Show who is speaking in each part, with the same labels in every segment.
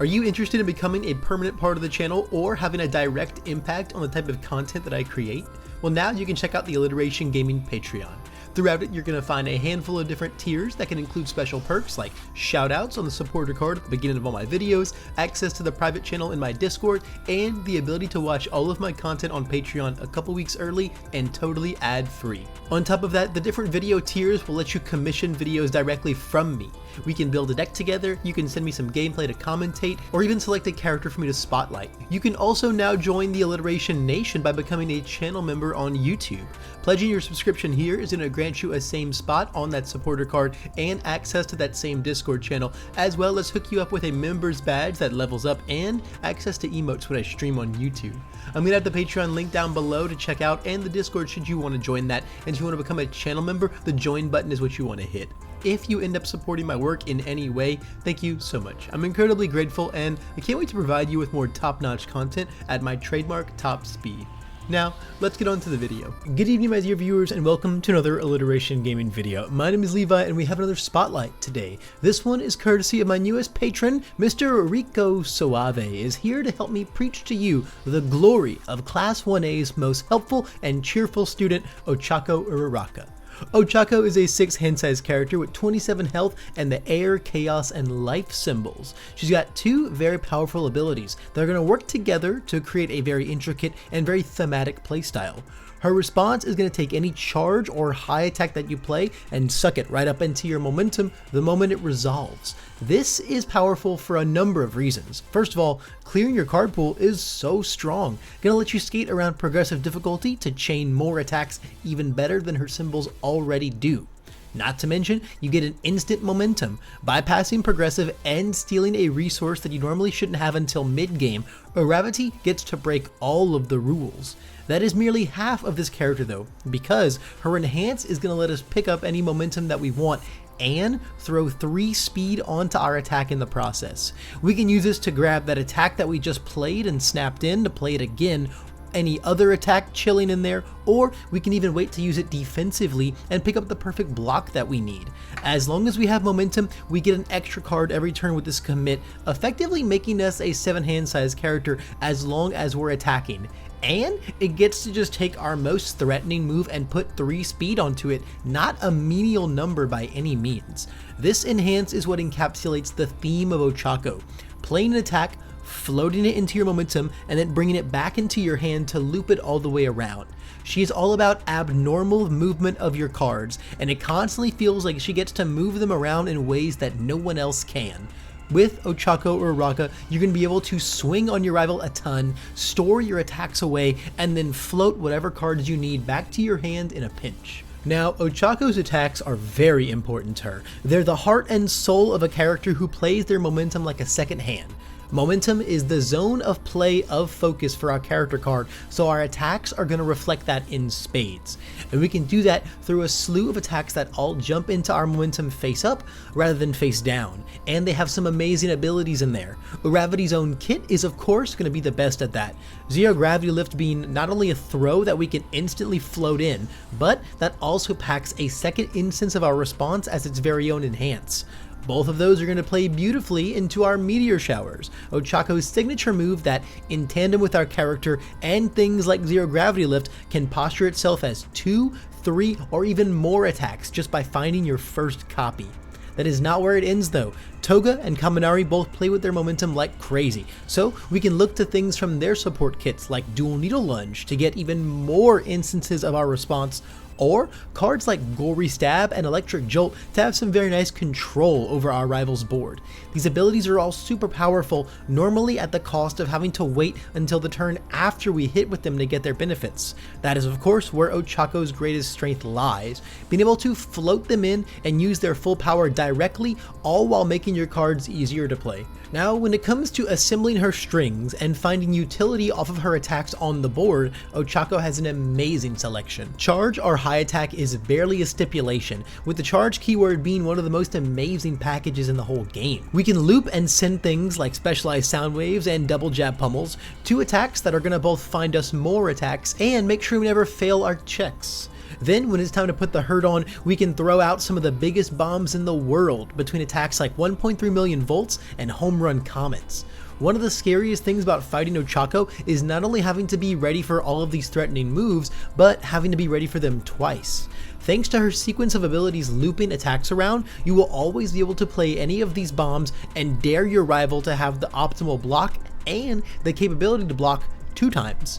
Speaker 1: Are you interested in becoming a permanent part of the channel or having a direct impact on the type of content that I create? Well, now you can check out the Alliteration Gaming Patreon. Throughout it, you're going to find a handful of different tiers that can include special perks like shoutouts on the supporter card at the beginning of all my videos, access to the private channel in my Discord, and the ability to watch all of my content on Patreon a couple weeks early and totally ad-free. On top of that, the different video tiers will let you commission videos directly from me. We can build a deck together, you can send me some gameplay to commentate, or even select a character for me to spotlight. You can also now join the Alliteration Nation by becoming a channel member on YouTube. Pledging your subscription here is going to grant you a same spot on that supporter card and access to that same Discord channel, as well as hook you up with a member's badge that levels up and access to emotes when I stream on YouTube. I'm going to have the Patreon link down below to check out, and the Discord should you want to join that. And if you want to become a channel member, the join button is what you want to hit. If you end up supporting my work in any way, thank you so much. I'm incredibly grateful, and I can't wait to provide you with more top-notch content at my trademark top speed. Now, let's get on to the video. Good evening, my dear viewers, and welcome to another Alliteration Gaming video. My name is Levi, and we have another spotlight today. This one is courtesy of my newest patron, Mr. Rico Suave, is here to help me preach to you the glory of Class 1A's most helpful and cheerful student, Ochaco Uraraka. Ochaco is a 6 hand-sized character with 27 health and the air, chaos, and life symbols. She's got 2 very powerful abilities that are going to work together to create a very intricate and very thematic playstyle. Her response is going to take any charge or high attack that you play and suck it right up into your momentum the moment it resolves. This is powerful for a number of reasons. First of all, clearing your card pool is so strong, gonna let you skate around progressive difficulty to chain more attacks even better than her symbols already do. Not to mention, you get an instant momentum. Bypassing progressive and stealing a resource that you normally shouldn't have until mid-game, Uraraka gets to break all of the rules. That is merely half of this character though, because her enhance is going to let us pick up any momentum that we want and throw 3 speed onto our attack in the process. We can use this to grab that attack that we just played and snapped in to play it again, any other attack chilling in there, or we can even wait to use it defensively and pick up the perfect block that we need. As long as we have momentum, we get an extra card every turn with this commit, effectively making us a 7 hand size character as long as we're attacking. And it gets to just take our most threatening move and put 3 speed onto it, not a menial number by any means. This enhance is what encapsulates the theme of Ochaco: playing an attack, floating it into your momentum, and then bringing it back into your hand to loop it all the way around. She is all about abnormal movement of your cards, and it constantly feels like she gets to move them around in ways that no one else can. With Ochaco Uraraka, you're going to be able to swing on your rival a ton, store your attacks away, and then float whatever cards you need back to your hand in a pinch. Now, Ochaco's attacks are very important to her. They're the heart and soul of a character who plays their momentum like a second hand. Momentum is the zone of play of focus for our character card, so our attacks are going to reflect that in spades. And we can do that through a slew of attacks that all jump into our momentum face up rather than face down, and they have some amazing abilities in there. Uraraka's own kit is of course going to be the best at that. Zero gravity lift being not only a throw that we can instantly float in, but that also packs a second instance of our response as its very own enhance. Both of those are going to play beautifully into our meteor showers, Ochaco's signature move that, in tandem with our character and things like zero gravity lift, can posture itself as 2, 3, or even more attacks just by finding your first copy. That is not where it ends though. Toga and Kaminari both play with their momentum like crazy, so we can look to things from their support kits like Dual Needle Lunge to get even more instances of our response, or cards like Gory Stab and Electric Jolt to have some very nice control over our rival's board. These abilities are all super powerful, normally at the cost of having to wait until the turn after we hit with them to get their benefits. That is of course where Ochaco's greatest strength lies, being able to float them in and use their full power directly, all while making your cards easier to play. Now, when it comes to assembling her strings and finding utility off of her attacks on the board, Ochaco has an amazing selection. Charge or high attack is barely a stipulation, with the charge keyword being one of the most amazing packages in the whole game. We can loop and send things like specialized sound waves and double jab pummels, 2 attacks that are going to both find us more attacks and make sure we never fail our checks. Then when it's time to put the hurt on, we can throw out some of the biggest bombs in the world between attacks like 1.3 million volts and home run comets. One of the scariest things about fighting Ochaco is not only having to be ready for all of these threatening moves, but having to be ready for them twice. Thanks to her sequence of abilities looping attacks around, you will always be able to play any of these bombs and dare your rival to have the optimal block and the capability to block 2 times.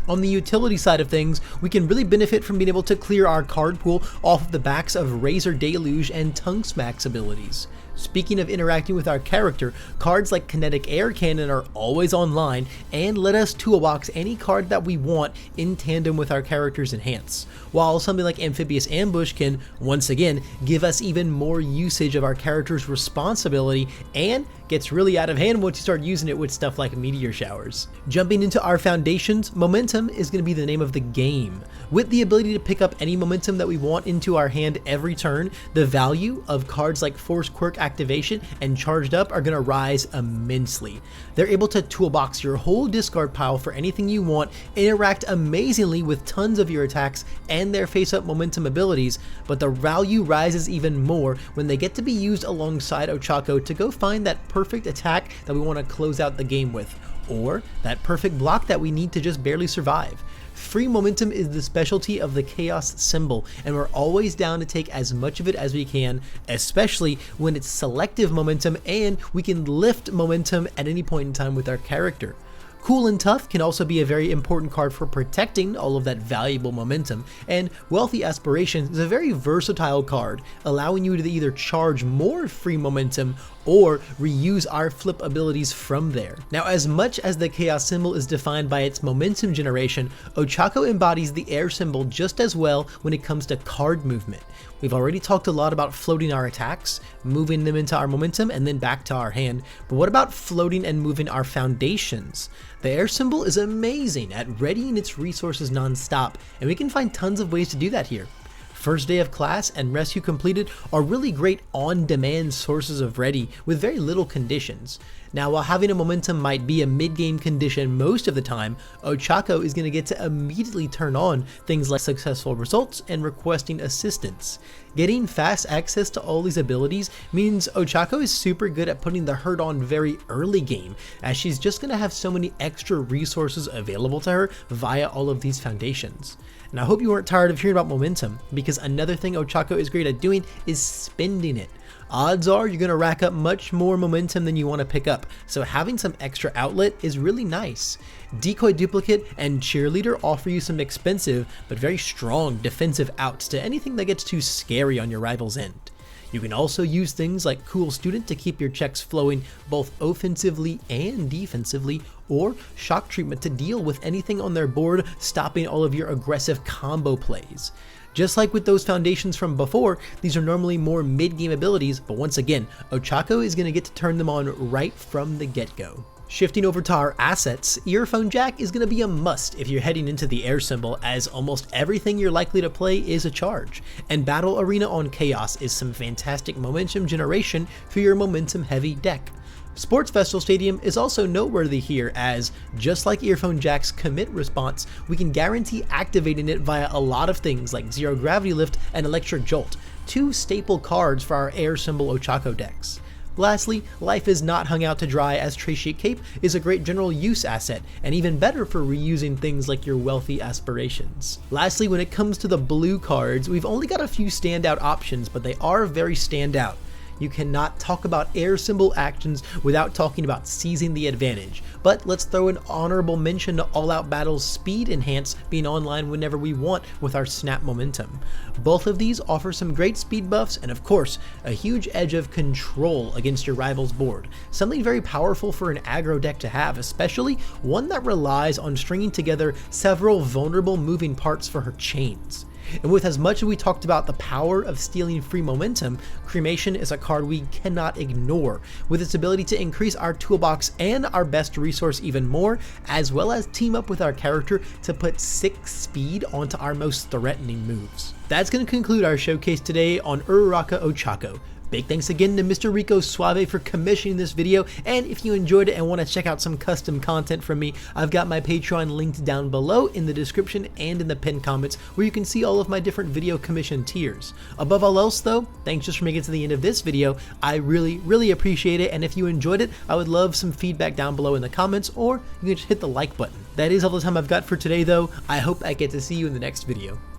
Speaker 1: On the utility side of things, we can really benefit from being able to clear our card pool off of the backs of Razor Deluge and Tongue Smack's abilities. Speaking of interacting with our character, cards like Kinetic Air Cannon are always online and let us toolbox any card that we want in tandem with our character's enhance, while something like Amphibious Ambush can, once again, give us even more usage of our character's responsibility and gets really out of hand once you start using it with stuff like Meteor Showers. Jumping into our foundations, momentum is going to be the name of the game. With the ability to pick up any momentum that we want into our hand every turn, the value of cards like Force Quirk Activation and Charged Up are going to rise immensely. They're able to toolbox your whole discard pile for anything you want, interact amazingly with tons of your attacks and their face-up momentum abilities, but the value rises even more when they get to be used alongside Ochaco to go find that perfect attack that we want to close out the game with, or that perfect block that we need to just barely survive. Free momentum is the specialty of the Chaos symbol, and we're always down to take as much of it as we can, especially when it's selective momentum and we can lift momentum at any point in time with our character. Cool and Tough can also be a very important card for protecting all of that valuable momentum, and Wealthy Aspiration is a very versatile card, allowing you to either charge more free momentum or reuse our flip abilities from there. Now, as much as the Chaos symbol is defined by its momentum generation, Ochaco embodies the air symbol just as well when it comes to card movement. We've already talked a lot about floating our attacks, moving them into our momentum, and then back to our hand, but what about floating and moving our foundations? The air symbol is amazing at readying its resources non-stop, and we can find tons of ways to do that here. First Day of Class and Rescue Completed are really great on-demand sources of ready with very little conditions. Now, while having a momentum might be a mid-game condition most of the time, Ochaco is going to get to immediately turn on things like Successful Results and Requesting Assistance. Getting fast access to all these abilities means Ochaco is super good at putting the hurt on very early game, as she's just going to have so many extra resources available to her via all of these foundations. And I hope you weren't tired of hearing about momentum, because another thing Ochaco is great at doing is spending it. Odds are you're going to rack up much more momentum than you want to pick up, so having some extra outlet is really nice. Decoy Duplicate and Cheerleader offer you some expensive but very strong defensive outs to anything that gets too scary on your rival's end. You can also use things like Cool Student to keep your checks flowing both offensively and defensively, or Shock Treatment to deal with anything on their board, stopping all of your aggressive combo plays. Just like with those foundations from before, these are normally more mid-game abilities, but once again, Ochaco is going to get to turn them on right from the get-go. Shifting over to our assets, Earphone Jack is going to be a must if you're heading into the air symbol, as almost everything you're likely to play is a charge, and Battle Arena on Chaos is some fantastic momentum generation for your momentum-heavy deck. Sports Festival Stadium is also noteworthy here, as just like Earphone Jack's commit response, we can guarantee activating it via a lot of things like Zero Gravity Lift and Electric Jolt, 2 staple cards for our air symbol Ochaco decks. Lastly, Life is not hung out to dry, as Tray Sheet Cape is a great general use asset, and even better for reusing things like your Wealthy Aspirations. Lastly, when it comes to the blue cards, we've only got a few standout options, but they are very standout. You cannot talk about air symbol actions without talking about seizing the advantage, but let's throw an honorable mention to All Out Battle's Speed Enhance being online whenever we want with our Snap Momentum. Both of these offer some great speed buffs and, of course, a huge edge of control against your rival's board, something very powerful for an aggro deck to have, especially one that relies on stringing together several vulnerable moving parts for her chains. And with as much as we talked about the power of stealing free momentum, Cremation is a card we cannot ignore, with its ability to increase our toolbox and our best resource even more, as well as team up with our character to put 6 speed onto our most threatening moves. That's going to conclude our showcase today on Uraraka Ochaco. Big thanks again to Mr. Rico Suave for commissioning this video, and if you enjoyed it and want to check out some custom content from me, I've got my Patreon linked down below in the description and in the pinned comments, where you can see all of my different video commission tiers. Above all else though, thanks just for making it to the end of this video. I really appreciate it, and if you enjoyed it, I would love some feedback down below in the comments, or you can just hit the like button. That is all the time I've got for today though. I hope I get to see you in the next video.